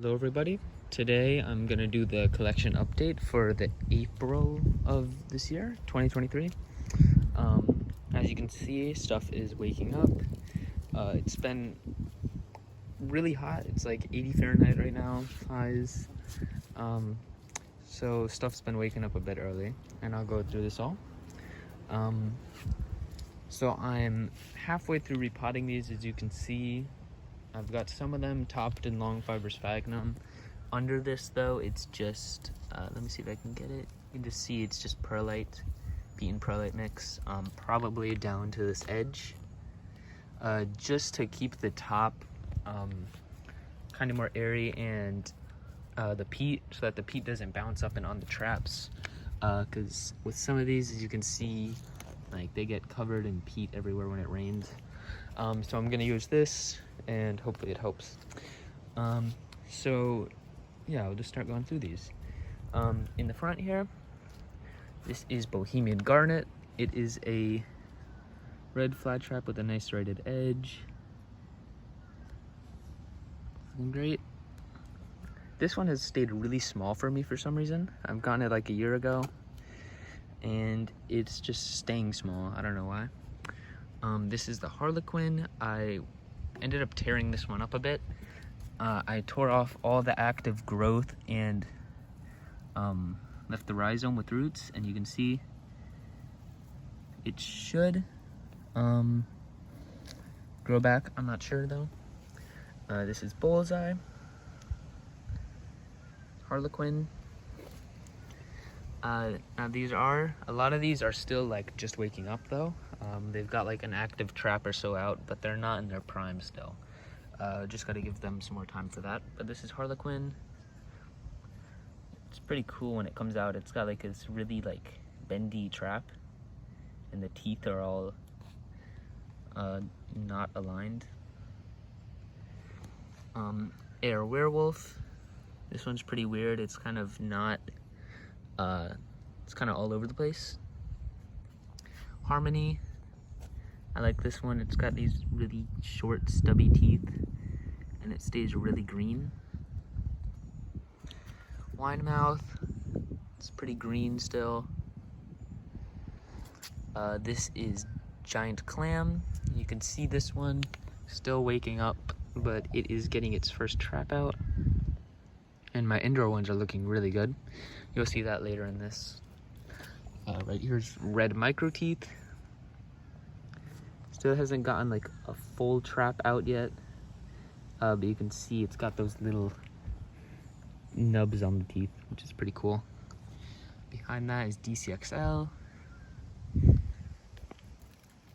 Hello everybody. Today I'm gonna do the collection update for the April of this year, 2023. As you can see, stuff is waking up. It's been really hot. It's like 80 Fahrenheit right now, highs. So stuff's been waking up a bit early, and I'll go through this all. So I'm halfway through repotting these. As you can see, I've got some of them topped in long fiber sphagnum. Under this though, it's just, let me see if I can get it. You can just see it's just perlite, beaten perlite mix, probably down to this edge. Just to keep the top kind of more airy and the peat, so that the peat doesn't bounce up and on the traps. Because with some of these, as you can see, like they get covered in peat everywhere when it rains. So I'm gonna use this and hopefully it helps. So yeah, I'll just start going through these. In the front here, this is Bohemian Garnet. It is a red flat trap with a nice serrated edge. Looking great. This one has stayed really small for me for some reason. I've gotten it like a year ago and it's just staying small. I don't know why. This is the Harlequin. I ended up tearing this one up a bit. I tore off all the active growth and left the rhizome with roots, and you can see it should grow back. I'm not sure though. This is Bullseye, Harlequin. Now a lot of these are still like just waking up though. They've got like an active trap or so out, but they're not in their prime still. Just got to give them some more time for that. But this is Harlequin. It's pretty cool when it comes out. It's got like this really like bendy trap, and the teeth are all not aligned. Air Werewolf. This one's pretty weird. It's kind of not. It's kind of all over the place. Harmony. I like this one. It's got these really short, stubby teeth, and it stays really green. Winemouth. It's pretty green still. This is Giant Clam. You can see this one still waking up, but it is getting its first trap out. And my indoor ones are looking really good. You'll see that later in this. Right here's Red Micro Teeth. Still hasn't gotten like a full trap out yet, but you can see it's got those little nubs on the teeth, which is pretty cool. Behind that is DCXL.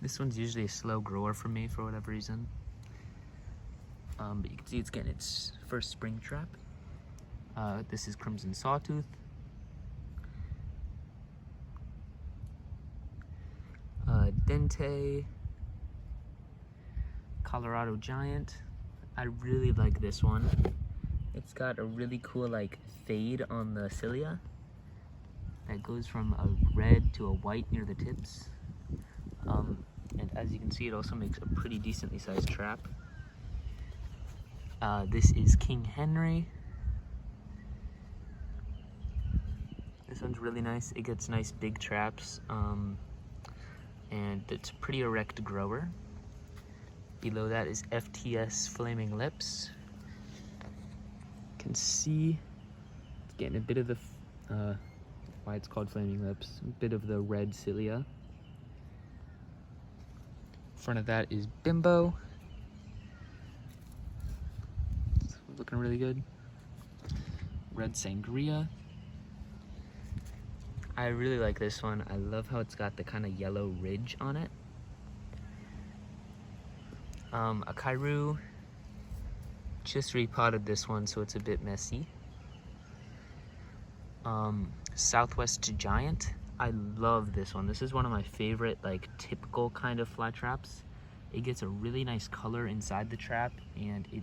This one's usually a slow grower for me for whatever reason, but you can see it's getting its first spring trap. This is Crimson Sawtooth. Dente. Colorado Giant. I really like this one. It's got a really cool like fade on the cilia that goes from a red to a white near the tips. And as you can see, it also makes a pretty decently sized trap. This is King Henry. This one's really nice. It gets nice big traps, and it's a pretty erect grower. Below that is FTS Flaming Lips. You can see it's getting a bit of the, why it's called Flaming Lips, a bit of the red cilia. In front of that is Bimbo. It's looking really good. Red Sangria. I really like this one. I love how it's got the kind of yellow ridge on it. A Kairu. Just repotted this one, so it's a bit messy. Southwest Giant. I love this one. This is one of my favorite, like, typical kind of flat traps. It gets a really nice color inside the trap, and it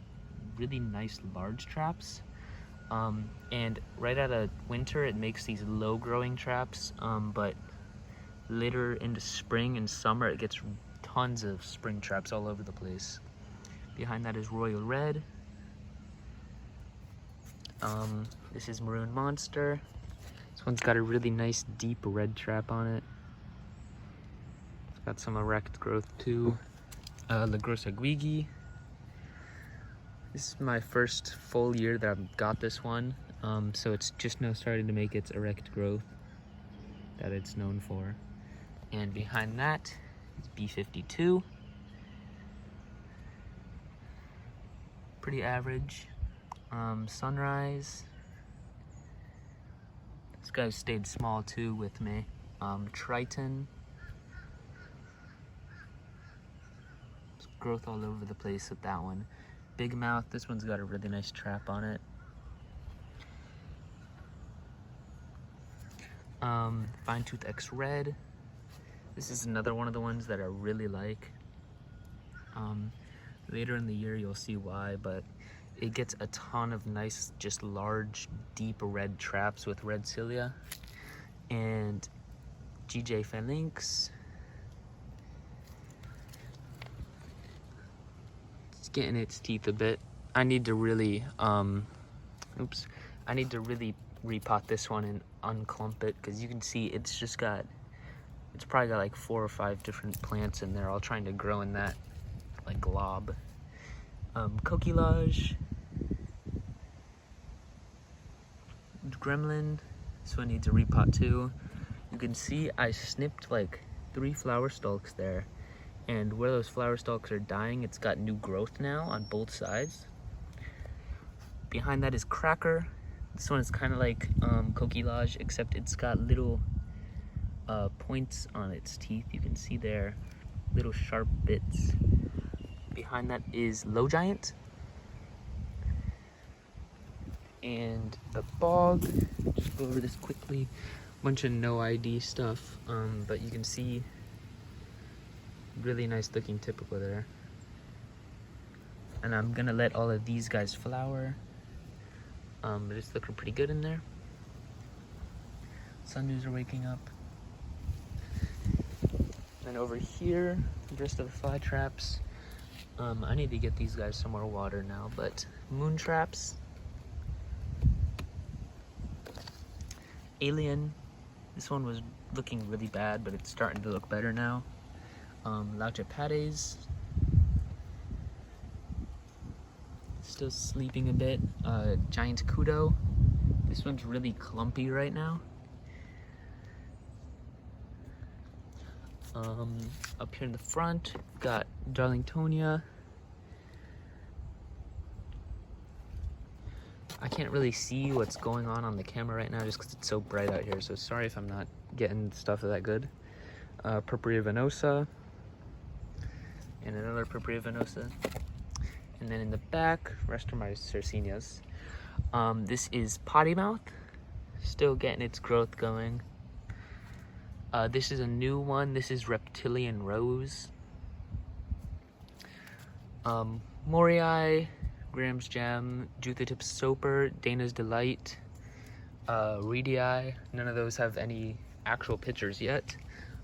really nice large traps. And right out of winter, it makes these low growing traps, but later into spring and summer, it gets tons of spring traps all over the place. Behind that is Royal Red. This is Maroon Monster. This one's got a really nice deep red trap on it. It's got some erect growth too. La Grossa Guigui. This is my first full year that I've got this one, so it's just now starting to make its erect growth that it's known for. And behind that is B52. Pretty average. Sunrise. This guy stayed small too with me. Triton. There's growth all over the place with that one. Big Mouth, this one's got a really nice trap on it. Fine Tooth X Red. This is another one of the ones that I really like. Later in the year you'll see why, but it gets a ton of nice, just large, deep red traps with red cilia. And GJ Phalanx. It's getting its teeth a bit. I need to really, I need to really repot this one and unclump it, because you can see it's probably got like 4 or 5 different plants in there, all trying to grow in that like glob. Coquillage. Gremlin. This one needs a repot too. You can see I snipped like 3 flower stalks there, and where those flower stalks are dying, it's got new growth now on both sides. Behind that is Cracker. This one is kind of like Coquillage, except it's got little points on its teeth. You can see there, little sharp bits. Behind that is Low Giant. And the Bog, just go over this quickly. Bunch of no ID stuff, but you can see really nice looking typical there. And I'm gonna let all of these guys flower. But it's looking pretty good in there. Sundews are waking up. And over here, the rest of the Flytraps. I need to get these guys some more water now, but Moon Traps. Alien. This one was looking really bad, but it's starting to look better now. Lauchapades. Still sleeping a bit. Giant Kudo. This one's really clumpy right now. Up here in the front, got Darlingtonia. I can't really see what's going on the camera right now just because it's so bright out here, so sorry if I'm not getting stuff that good. Purpurea venosa. And another Purpurea venosa. And then in the back, rest of my Sarracenias. This is Potty Mouth, still getting its growth going. This is a new one. This is Reptilian Rose. Morii, Graham's Gem, Juthatip Soper, Dana's Delight, Reedii. None of those have any actual pictures yet.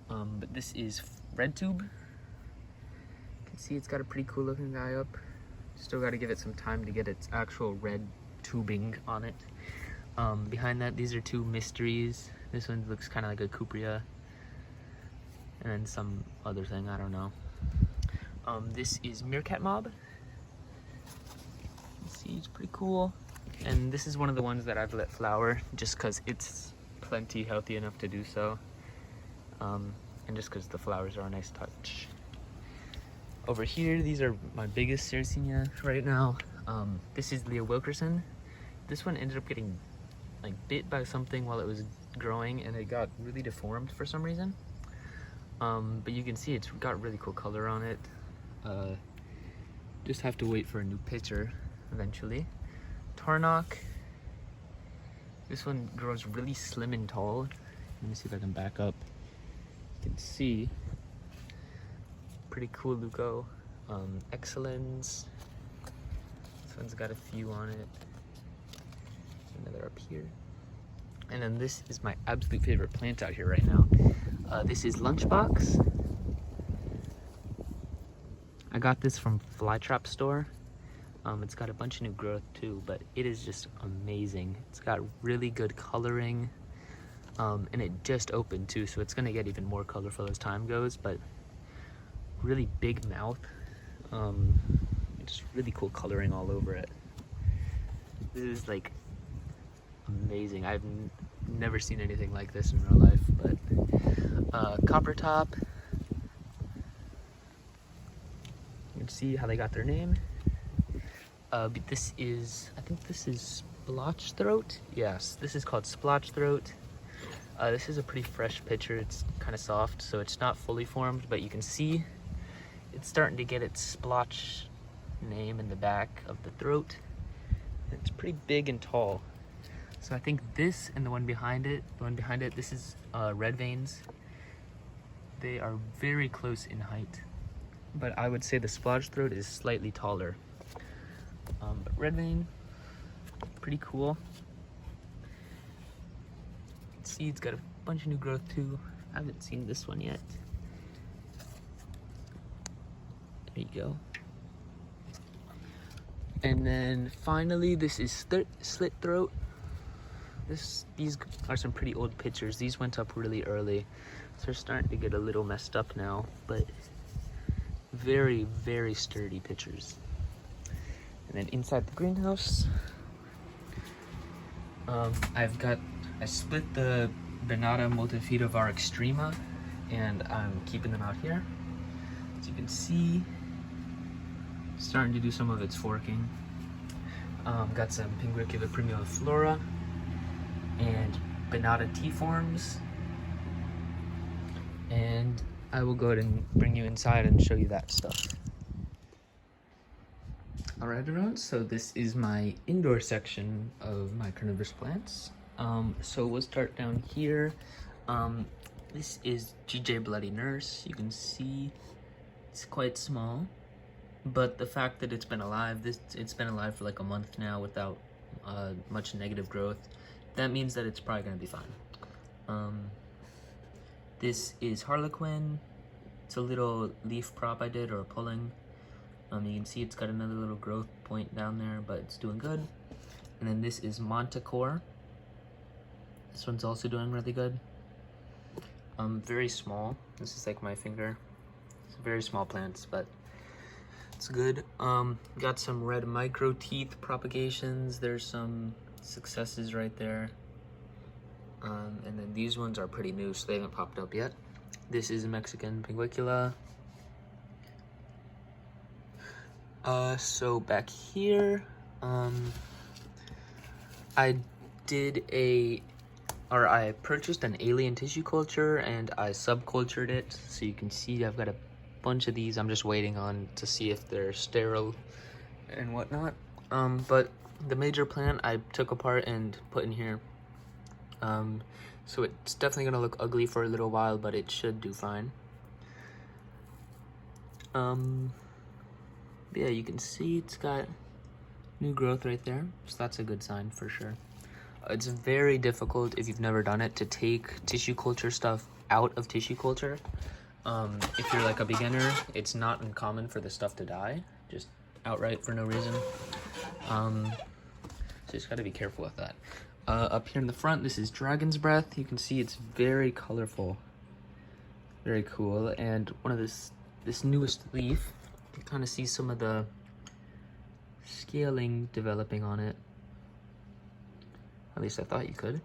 But this is Red Tube. You can see it's got a pretty cool looking guy up. Still got to give it some time to get its actual red tubing on it. Behind that, these are 2 mysteries. This one looks kind of like a Cupria. And then some other thing, I don't know. This is Meerkat Mob. You see, it's pretty cool. And this is one of the ones that I've let flower just because it's plenty healthy enough to do so. And just because the flowers are a nice touch. Over here, these are my biggest Sarracenia right now. This is Leah Wilkerson. This one ended up getting like bit by something while it was growing, and it got really deformed for some reason. But you can see it's got really cool color on it. Just have to wait for a new picture eventually. Tarnock. This one grows really slim and tall. Let me see if I can back up. You can see. Pretty cool Luco. Excellence. This one's got a few on it. Another up here. And then this is my absolute favorite plant out here right now. This is Lunchbox. I got this from Flytrap store. It's got a bunch of new growth too, but it is just amazing. It's got really good coloring, and it just opened too, so it's gonna get even more colorful as time goes, but really big mouth. Just really cool coloring all over it. This is like amazing. I've never seen anything like this in real life, but copper top. You can see how they got their name. But this is, I think this is splotch throat. Yes, this is called splotch throat. This is a pretty fresh picture. It's kind of soft, so it's not fully formed, but you can see it's starting to get its splotch name in the back of the throat. It's pretty big and tall. So I think this and the one behind it, this is red veins. They are very close in height, but I would say the splotch throat is slightly taller. But red vein, pretty cool. See, it's got a bunch of new growth too. I haven't seen this one yet. There you go. And then finally, this is slit throat. These are some pretty old pictures. These went up really early, so they're starting to get a little messed up now, but very, very sturdy pictures. And then inside the greenhouse, I split the Benata multifida extrema, and I'm keeping them out here. As you can see, starting to do some of its forking. Got some Pinguicula primuliflora and Benata T-forms. And I will go ahead and bring you inside and show you that stuff. Alright everyone, so this is my indoor section of my carnivorous plants. So we'll start down here. This is GJ Bloody Nurse. You can see it's quite small, but the fact that it's been alive, it's been alive for like a month now without much negative growth, that means that it's probably gonna be fine. This is Harlequin. It's a little leaf prop I did, or pulling. You can see it's got another little growth point down there, but it's doing good. And then this is Montecore. This one's also doing really good. Very small. This is like my finger. It's very small plants, but it's good. Got some red micro teeth propagations. There's some successes right there. And then these ones are pretty new, so they haven't popped up yet. This is a Mexican Pinguicula. So back here, I purchased an alien tissue culture and I subcultured it. So you can see I've got a bunch of these. I'm just waiting on to see if they're sterile and whatnot. But the major plant I took apart and put in here. So it's definitely gonna look ugly for a little while, but it should do fine. Yeah, you can see it's got new growth right there, so that's a good sign for sure. It's very difficult, if you've never done it, to take tissue culture stuff out of tissue culture. If you're like a beginner, it's not uncommon for the stuff to die, just outright for no reason. So you just gotta be careful with that. Up here in the front, this is Dragon's Breath. You can see it's very colorful, very cool. And one of this newest leaf, you kind of see some of the scaling developing on it. At least I thought you could.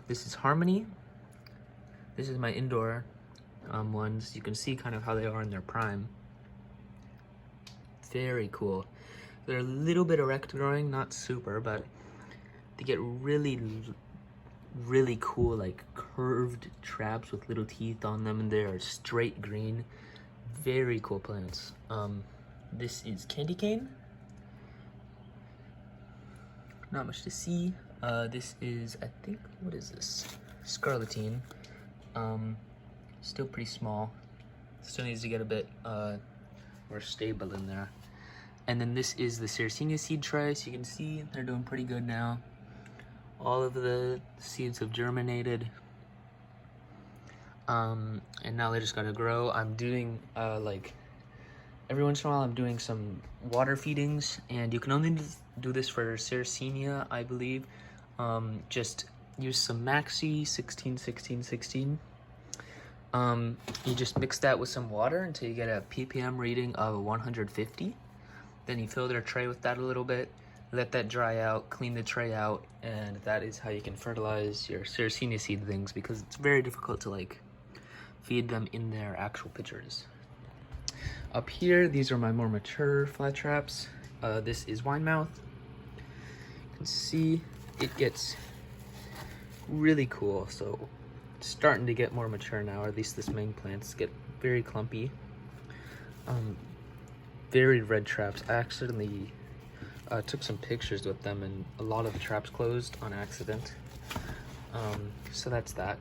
This is Harmony. This is my indoor ones. You can see kind of how they are in their prime. Very cool. They're a little bit erect growing, not super, but they get really, really cool, like curved traps with little teeth on them, and they are straight green. Very cool plants. This is Candy Cane. Not much to see. This is, I think, what is this? Scarletine. Still pretty small. Still needs to get a bit more stable in there. And then this is the Sarracenia seed tray. So you can see they're doing pretty good now. All of the seeds have germinated. And now they just gotta grow. I'm doing like every once in a while I'm doing some water feedings, and you can only do this for Sarracenia, I believe. Just use some Maxi 16, 16, 16. You just mix that with some water until you get a ppm reading of 150. Then you fill their tray with that a little bit, let that dry out, clean the tray out, and that is how you can fertilize your Sarracenia seedlings, because it's very difficult to like feed them in their actual pitchers. Up here, these are my more mature Flytraps. This is Winemouth. You can see it gets really cool, so it's starting to get more mature now, or at least this main plants get very clumpy. Very red traps. I accidentally took some pictures with them, and a lot of the traps closed on accident. So that's that.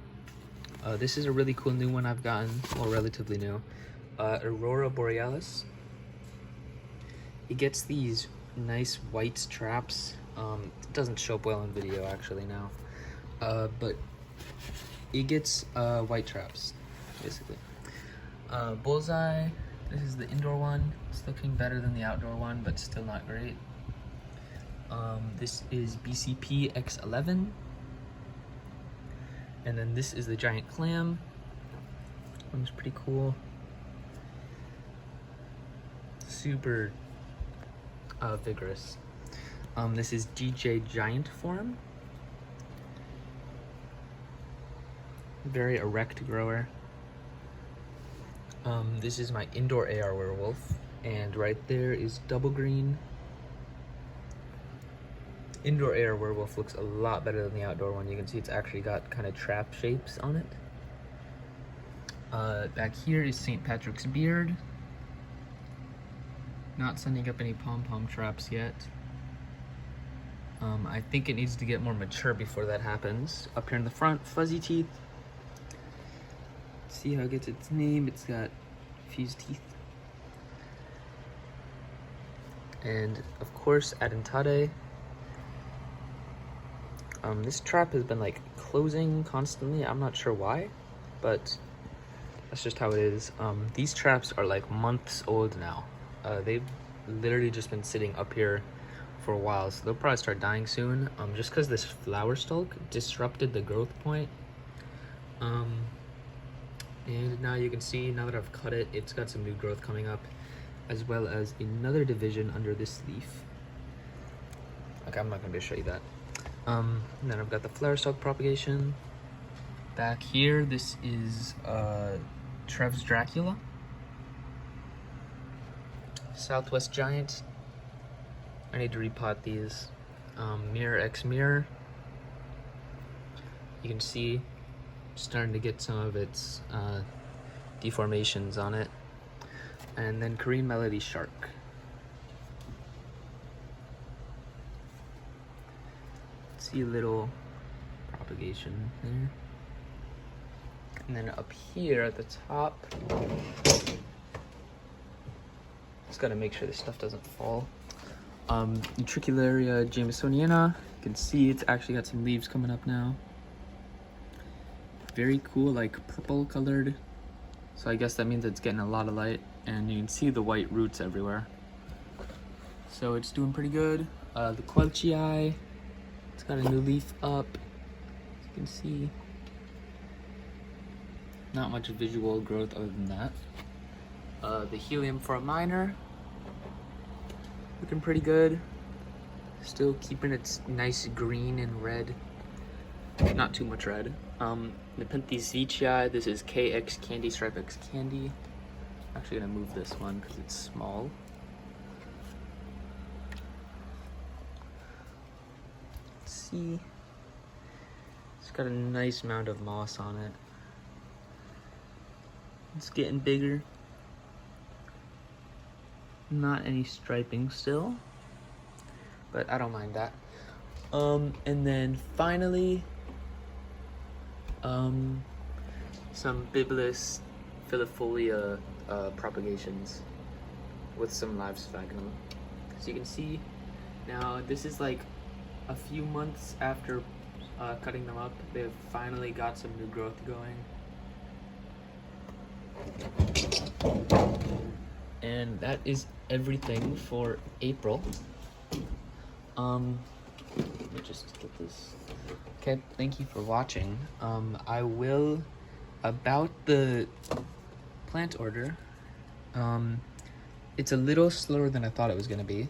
This is a really cool new one I've gotten, well, relatively new. Aurora Borealis. It gets these nice white traps. It doesn't show up well in video actually now, but it gets white traps basically. Bullseye. This is the indoor one. It's looking better than the outdoor one, but still not great. This is BCP X11. And then this is the giant clam. Looks pretty cool. Super vigorous. This is DJ Giant Form. Very erect grower. This is my indoor AR werewolf, and right there is double green. Indoor AR werewolf looks a lot better than the outdoor one. You can see it's actually got kind of trap shapes on it. Back here is St. Patrick's Beard. Not sending up any pom-pom traps yet. I think it needs to get more mature before that happens. Up here in the front, Fuzzy Teeth. See how it gets its name. It's got fused teeth. And of course, Adentade. This trap has been like closing constantly. I'm not sure why, but that's just how it is. These traps are like months old now. They've literally just been sitting up here for a while, so they'll probably start dying soon. Just because this flower stalk disrupted the growth point. And now you can see, now that I've cut it, it's got some new growth coming up, as well as another division under this leaf. Okay, I'm not gonna be able to show you that. And then I've got the flower stalk propagation. Back here, this is Trev's Dracula. Southwest Giant. I need to repot these. Mirror X Mirror. You can see starting to get some of its deformations on it. And then Korean Melody Shark. See a little propagation there. And then up here at the top, just gotta make sure this stuff doesn't fall. Utricularia Jamesoniana. You can see it's actually got some leaves coming up now. Very cool, like purple colored. So I guess that means it's getting a lot of light, and you can see the white roots everywhere. So it's doing pretty good. The Quelchii, it's got a new leaf up, as you can see. Not much visual growth other than that. The Helium for a Minor, looking pretty good. Still keeping its nice green and red. Not too much red. Nepenthes Veitchii, this is KX Candy, Stripe X Candy. I'm actually gonna move this one because it's small. Let's see. It's got a nice amount of moss on it. It's getting bigger. Not any striping still, but I don't mind that. And then finally, some Bibulus filifolia propagations with some live sphagnum. As you can see, now this is like a few months after cutting them up. They've finally got some new growth going. And that is everything for April. Let me just get this. Okay, thank you for watching. I will, about the plant order, it's a little slower than I thought it was gonna be.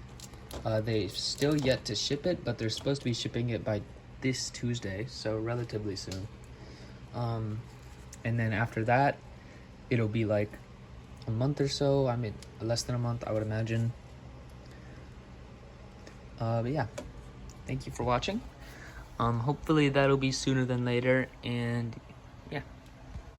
They've still yet to ship it, but they're supposed to be shipping it by this Tuesday, so relatively soon. And then after that, it'll be like a month or so. I mean, less than a month, I would imagine. But yeah, thank you for watching. Hopefully that'll be sooner than later, and